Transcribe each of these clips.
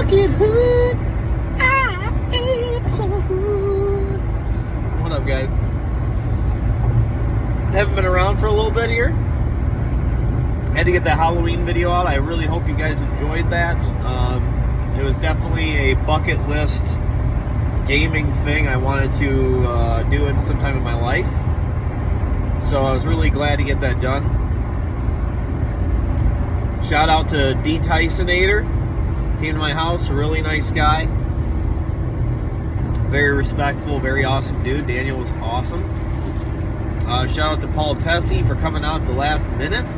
fucking hood. I am so good. What up, guys? Haven't been around for a little bit here. Had to get the Halloween video out. I really hope you guys enjoyed that. It was definitely a bucket list gaming thing I wanted to do in some time in my life. So I was really glad to get that done. Shout out to D. Tysonator. Came to my house, a really nice guy. Very respectful, very awesome dude. Daniel was awesome. Shout out to Paul Tessie for coming out at the last minute.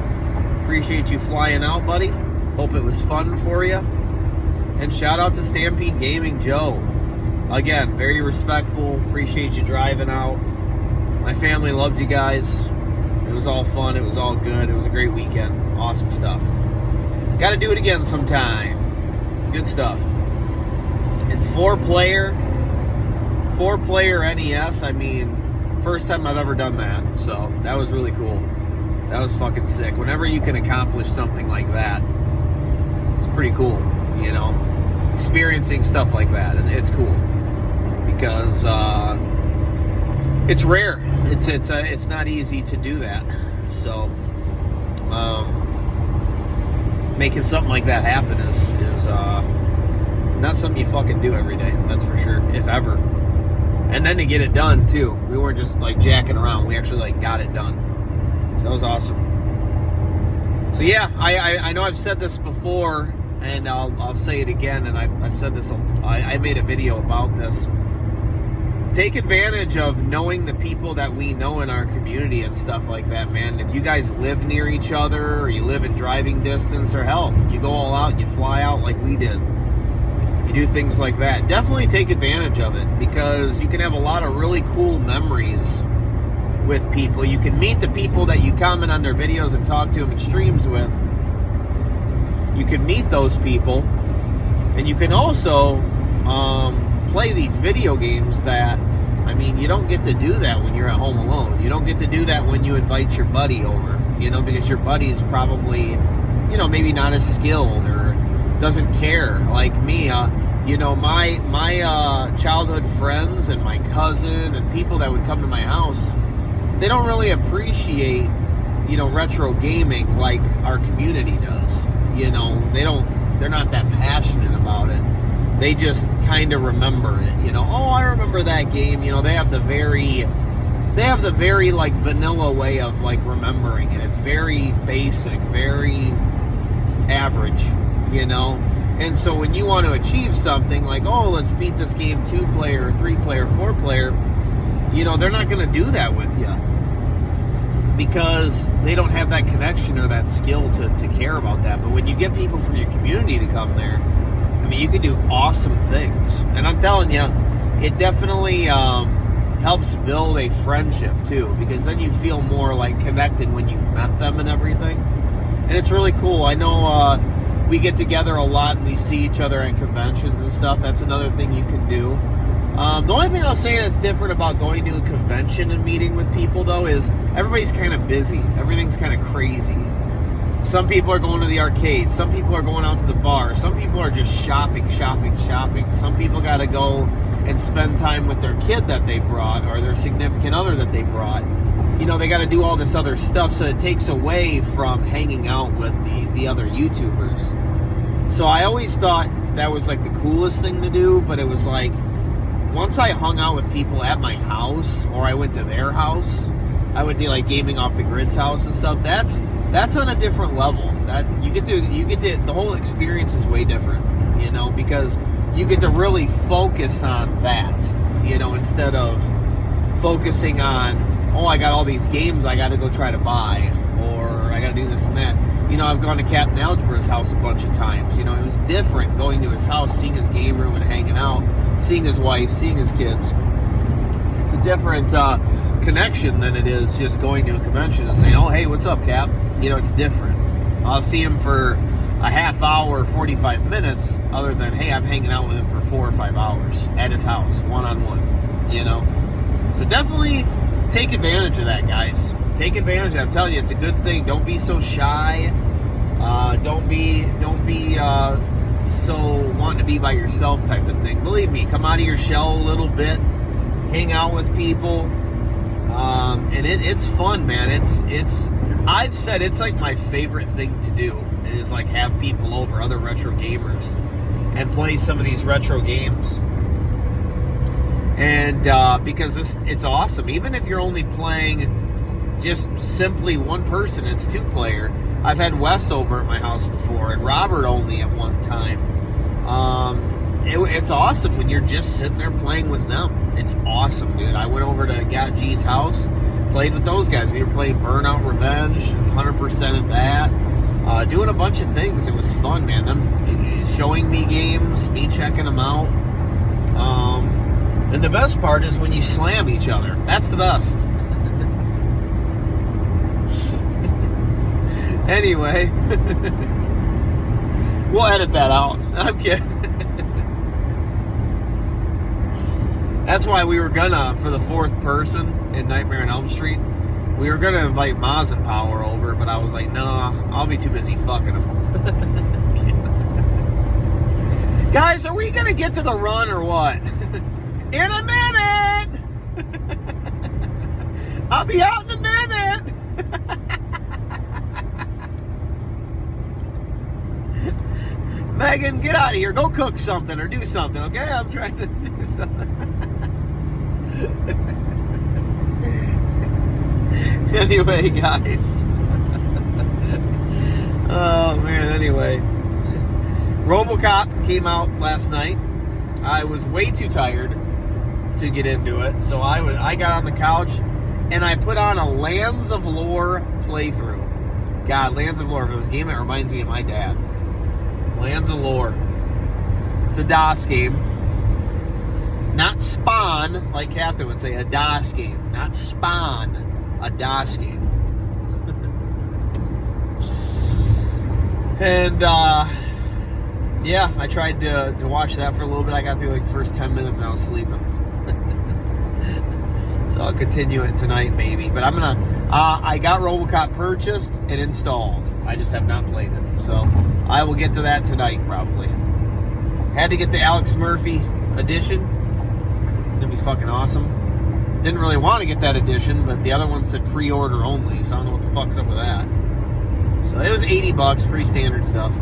Appreciate you flying out, buddy. Hope it was fun for you. And shout out to Stampede Gaming Joe. Again, very respectful. Appreciate you driving out. My family loved you guys. It was all fun. It was all good. It was a great weekend. Awesome stuff. Got to do it again sometime. Good stuff. And four-player NES, I mean, first time I've ever done that. So that was really cool. That was fucking sick. Whenever you can accomplish something like that, it's pretty cool, you know? Experiencing stuff like that, and it's cool. Because it's rare. It's not easy to do that. So making something like that happen is not something you fucking do every day. That's for sure, if ever. And then to get it done too. We weren't just like jacking around. We actually like got it done. So that was awesome. So yeah, I know I've said this before, and I'll say it again. And I've said this. I made a video about this. Take advantage of knowing the people that we know in our community and stuff like that, man. If you guys live near each other, or you live in driving distance, or hell, you go all out and you fly out like we did. You do things like that. Definitely take advantage of it, because you can have a lot of really cool memories with people. You can meet the people that you comment on their videos and talk to them in streams with. You can meet those people, and you can also play these video games that, I mean, you don't get to do that when you're at home alone. You don't get to do that when you invite your buddy over, you know, because your buddy is probably, you know, maybe not as skilled or doesn't care like me. You know, my childhood friends and my cousin and people that would come to my house, they don't really appreciate, you know, retro gaming like our community does. You know, they're not that passionate about it. They just kind of remember it, you know. Oh, I remember that game. You know, they have the very like vanilla way of like remembering it. It's very basic, very average, you know. And so when you want to achieve something like, oh, let's beat this game 2-player, 3-player, 4-player, you know, they're not going to do that with you, because they don't have that connection or that skill to care about that. But when you get people from your community to come there, I mean, you can do awesome things. And I'm telling you, it definitely helps build a friendship too, because then you feel more like connected when you've met them and everything. And it's really cool. I know we get together a lot and we see each other at conventions and stuff. That's another thing you can do. The only thing I'll say that's different about going to a convention and meeting with people, though, is everybody's kind of busy. Everything's kind of crazy. Some people are going to the arcade. Some people are going out to the bar. Some people are just shopping. Some people got to go and spend time with their kid that they brought, or their significant other that they brought. You know, they got to do all this other stuff, so it takes away from hanging out with the other YouTubers. So I always thought that was like the coolest thing to do, but it was like, once I hung out with people at my house, or I went to their house, I went to like Gaming Off the Grid's house and stuff. That's on a different level. That you get to the whole experience is way different, you know, because you get to really focus on that, you know, instead of focusing on, oh, I got all these games I got to go try to buy, or I got to do this and that. You know, I've gone to Captain Algebra's house a bunch of times. You know, it was different going to his house, seeing his game room and hanging out, seeing his wife, seeing his kids. It's a different connection than it is just going to a convention and saying, oh, hey, what's up, Cap? You know, it's different. I'll see him for a half hour, 45 minutes, other than, hey, I'm hanging out with him for 4 or 5 hours at his house, one-on-one, you know? So definitely take advantage of that, guys. Take advantage. I'm telling you, it's a good thing. Don't be so shy. Don't be so wanting to be by yourself type of thing. Believe me, come out of your shell a little bit, hang out with people, and it's fun, man. It's I've said it's like my favorite thing to do is like have people over, other retro gamers, and play some of these retro games. And because it's awesome. Even if you're only playing just simply one person, it's 2-player. I've had Wes over at my house before, and Robert only at one time. It's awesome when you're just sitting there playing with them. It's awesome, dude. I went over to Got G's house, played with those guys. We were playing Burnout Revenge, 100% at that. Doing a bunch of things. It was fun, man. Them showing me games, me checking them out. And the best part is when you slam each other. That's the best. Anyway, we'll edit that out. I'm kidding. That's why we were gonna, for the 4th person in Nightmare on Elm Street, we were gonna invite Maz and Power over, but I was like, nah, I'll be too busy fucking them. Guys, are we gonna get to the run or what? In a minute! I'll be out in a minute! Megan, get out of here. Go cook something or do something, okay? I'm trying to do something. Anyway, guys. Oh, man, anyway. Robocop came out last night. I was way too tired to get into it, so I got on the couch and I put on a Lands of Lore playthrough. God, Lands of Lore, if it was a game that reminds me of my dad. Lands of Lore. It's a DOS game. Not Spawn, like Captain would say, a DOS game. Not Spawn, a DOS game. And, yeah, I tried to watch that for a little bit. I got through like the first 10 minutes and I was sleeping. So I'll continue it tonight maybe. But I'm going to... I got Robocop purchased and installed. I just have not played it. So I will get to that tonight probably. Had to get the Alex Murphy edition. It's going to be fucking awesome. Didn't really want to get that edition, but the other one said pre-order only. So I don't know what the fuck's up with that. So it was $80, pretty standard stuff.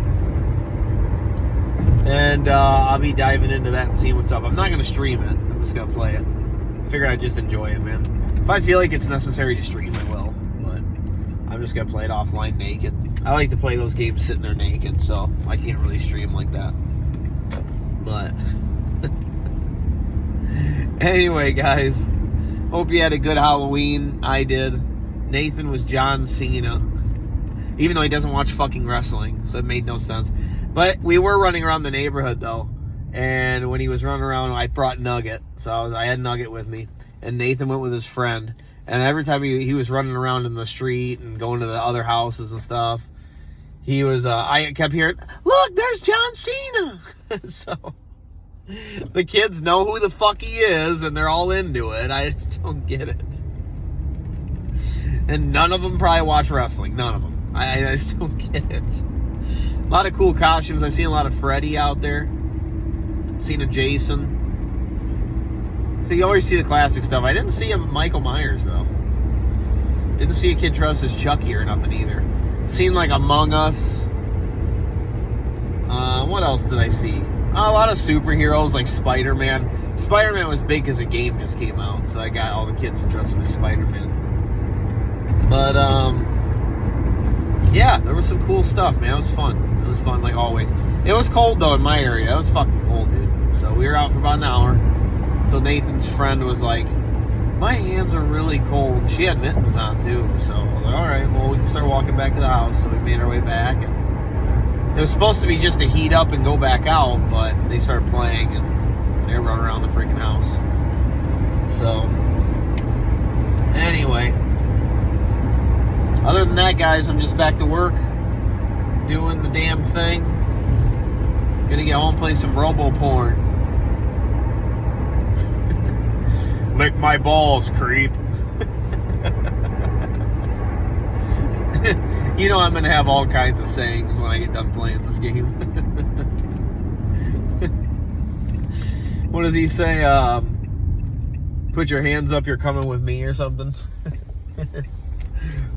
And I'll be diving into that and seeing what's up. I'm not going to stream it. I'm just going to play it. I figured I'd just enjoy it, man. If I feel like it's necessary to stream, I will. But I'm just going to play it offline naked. I like to play those games sitting there naked, so I can't really stream like that. But anyway, guys. Hope you had a good Halloween. I did. Nathan was John Cena. Even though he doesn't watch fucking wrestling, so it made no sense. But we were running around the neighborhood, though. And when he was running around, I brought Nugget. So I had Nugget with me. And Nathan went with his friend. And every time he was running around in the street and going to the other houses and stuff, he was, I kept hearing, look, there's John Cena. So the kids know who the fuck he is, and they're all into it. I just don't get it. And none of them probably watch wrestling. None of them. I just don't get it. A lot of cool costumes. I've seen a lot of Freddy out there. Seen a Jason. So you always see the classic stuff. I didn't see a Michael Myers, though. Didn't see a kid dressed as Chucky or nothing either. Seen like Among Us. What else did I see? A lot of superheroes like Spider-Man. Spider-Man was big because a game just came out. So I got all the kids dressed as Spider-Man. But, yeah, there was some cool stuff, man. It was fun. It was fun, like always. It was cold, though, in my area. It was fucking cold, dude. So we were out for about an hour until Nathan's friend was like, my hands are really cold. She had mittens on, too. So I was like, all right, well, we can start walking back to the house. So we made our way back. And it was supposed to be just to heat up and go back out, but they started playing, and they were running around the freaking house. So, anyway. Other than that, guys, I'm just back to work, doing the damn thing. Gonna get home, play some robo-porn. Lick my balls, creep. You know I'm gonna have all kinds of sayings when I get done playing this game. What does he say? Put your hands up, you're coming with me or something.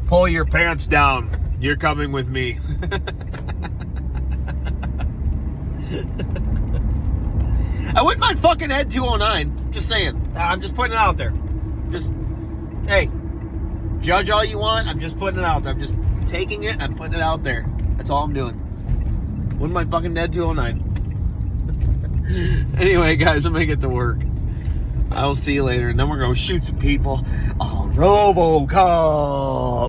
Pull your pants down, you're coming with me. I wouldn't mind fucking Ed 209. Just saying. I'm just putting it out there. Just, hey, judge all you want. I'm just putting it out there. I'm just taking it. I'm putting it out there. That's all I'm doing. Wouldn't mind fucking Ed 209. Anyway, guys, I'm going to get to work. I'll see you later. And then we're going to shoot some people on Robocop.